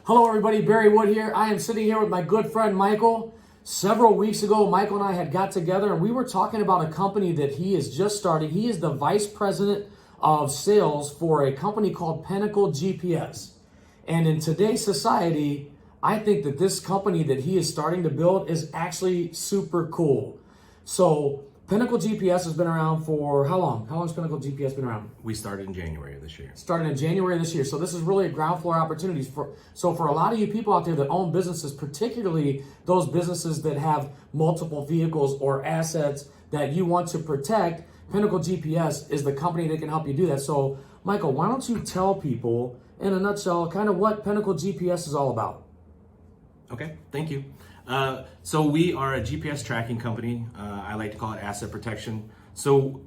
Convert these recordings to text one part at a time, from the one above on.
Hello everybody, Barry Wood here. I am sitting here with my good friend Michael. Several weeks ago, Michael and I had got together and we were talking about a company that he is just starting. He is the vice president of sales for a company called Pinnacle GPS. And in today's society, I think that this company that he is starting to build is actually super cool. So Pinnacle GPS has been around for how long? How long has Pinnacle GPS been around? We started in January of this year. Started in January of this year. So this is really a ground floor opportunity for a lot of you people out there that own businesses, particularly those businesses that have multiple vehicles or assets that you want to protect. Pinnacle GPS is the company that can help you do that. So Michael, why don't you tell people in a nutshell kind of what Pinnacle GPS is all about? Okay, thank you. So we are a GPS tracking company. I like to call it asset protection. So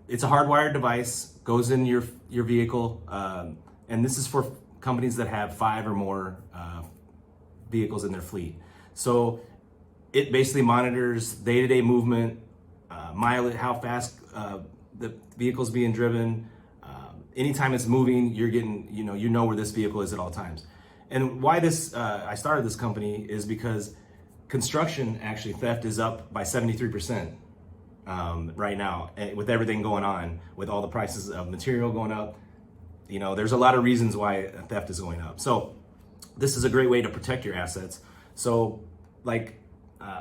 it's a hardwired device, goes in your vehicle, and this is for companies that have 5 or more vehicles in their fleet. So it basically monitors day-to-day movement, mileage, how fast the vehicle's being driven. Anytime it's moving, you're getting, you know where this vehicle is at all times. And why I started this company is because construction theft is up by 73% right now with everything going on, with all the prices of material going up. There's a lot of reasons why theft is going up. So this is a great way to protect your assets. So like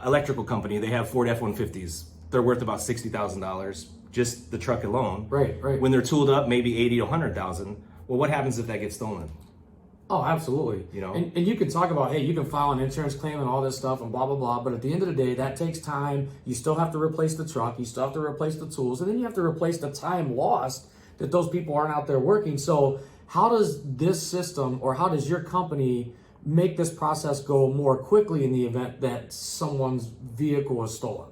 electrical company, they have Ford F-150s. They're worth about $60,000, just the truck alone. Right. When they're tooled up, maybe 80 to 100,000. Well, what happens if that gets stolen? Oh, absolutely. And you can talk about, hey, you can file an insurance claim and all this stuff and blah, blah, blah. But at the end of the day, that takes time. You still have to replace the truck. You still have to replace the tools. And then you have to replace the time lost that those people aren't out there working. So how does this system, or how does your company make this process go more quickly in the event that someone's vehicle is stolen?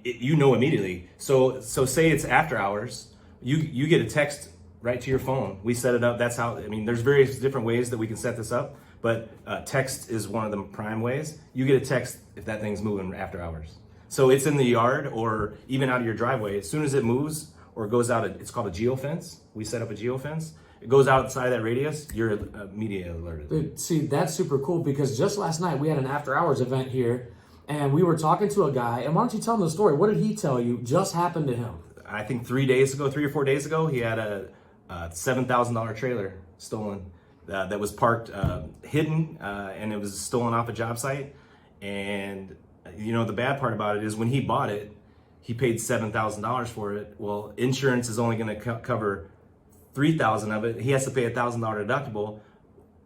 Immediately. So say it's after hours, you get a text right to your phone. We set it up. That's how, there's various different ways that we can set this up, but text is one of the prime ways. You get a text if that thing's moving after hours. So it's in the yard or even out of your driveway. As soon as it moves or goes out, it's called a geofence. We set up a geofence. It goes outside that radius, you're immediately alerted. See, that's super cool because just last night we had an after hours event here and we were talking to a guy. And why don't you tell him the story? What did he tell you just happened to him? I think 3 or 4 days ago, he had a $7,000 trailer stolen that was parked hidden, and it was stolen off a job site. And the bad part about it is when he bought it, he paid $7,000 for it. Well, insurance is only going to cover $3,000 of it. He has to pay a $1,000 deductible.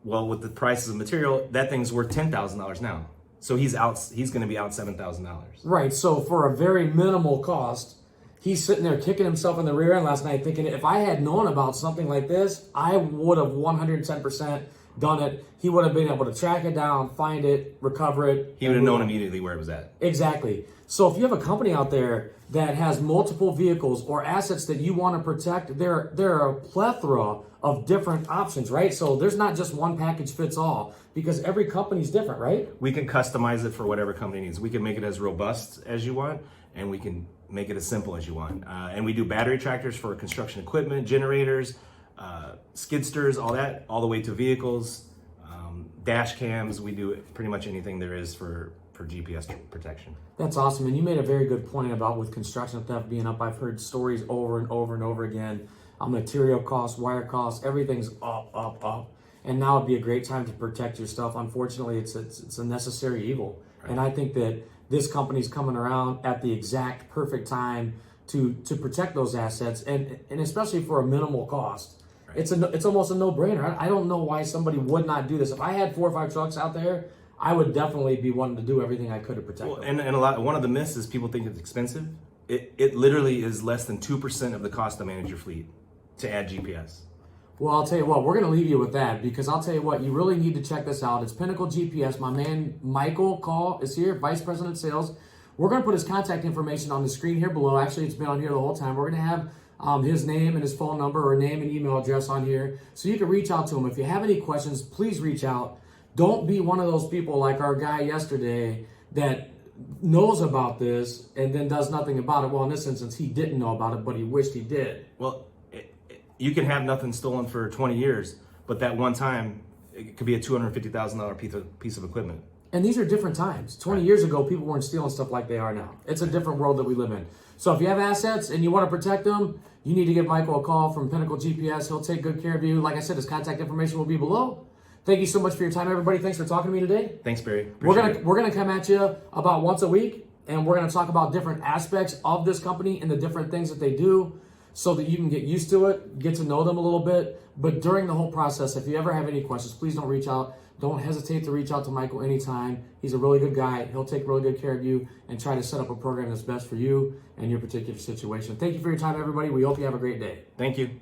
Well, with the prices of material, that thing's worth $10,000 now. So he's going to be out $7,000. Right. So for a very minimal cost, he's sitting there kicking himself in the rear end last night thinking, if I had known about something like this, I would have 110% done it. He would have been able to track it down, find it, recover it. He would have known immediately where it was at. Exactly. So if you have a company out there that has multiple vehicles or assets that you want to protect, there are a plethora of different options, right? So there's not just one package fits all because every company's different, right? We can customize it for whatever company needs. We can make it as robust as you want, and we can make it as simple as you want. And we do battery tractors for construction equipment, generators, skidsters, all that, all the way to vehicles, dash cams. We do pretty much anything there is for GPS protection. That's awesome. And you made a very good point about with construction theft being up. I've heard stories over and over and over again. Material costs, wire costs, everything's up. And now would be a great time to protect your stuff. Unfortunately, it's a necessary evil. Right. And I think that this company's coming around at the exact perfect time to protect those assets, and especially for a minimal cost. Right. It's almost a no-brainer. I don't know why somebody would not do this. If I had 4 or 5 trucks out there, I would definitely be wanting to do everything I could to protect them. And one of the myths is people think it's expensive. It literally is less than 2% of the cost to manage your fleet to add GPS. Well, I'll tell you what, we're going to leave you with that because I'll tell you what, you really need to check this out. It's Pinnacle GPS. My man Michael Call is here, Vice President of Sales. We're going to put his contact information on the screen here below. Actually, it's been on here the whole time. We're going to have his name and his phone number or name and email address on here so you can reach out to him. If you have any questions, please reach out. Don't be one of those people like our guy yesterday that knows about this and then does nothing about it. Well, in this instance, he didn't know about it, but he wished he did. Well, you can have nothing stolen for 20 years, but that one time, it could be a $250,000 piece of equipment. And these are different times. 20 years ago, people weren't stealing stuff like they are now. It's a different world that we live in. So if you have assets and you want to protect them, you need to give Michael a call from Pinnacle GPS. He'll take good care of you. Like I said, his contact information will be below. Thank you so much for your time, everybody. Thanks for talking to me today. Thanks, Barry. We're gonna come at you about once a week, and we're gonna talk about different aspects of this company and the different things that they do, so that you can get used to it, get to know them a little bit. But during the whole process, if you ever have any questions, please don't reach out. Don't hesitate to reach out to Michael anytime. He's a really good guy. He'll take really good care of you and try to set up a program that's best for you and your particular situation. Thank you for your time, everybody. We hope you have a great day. Thank you.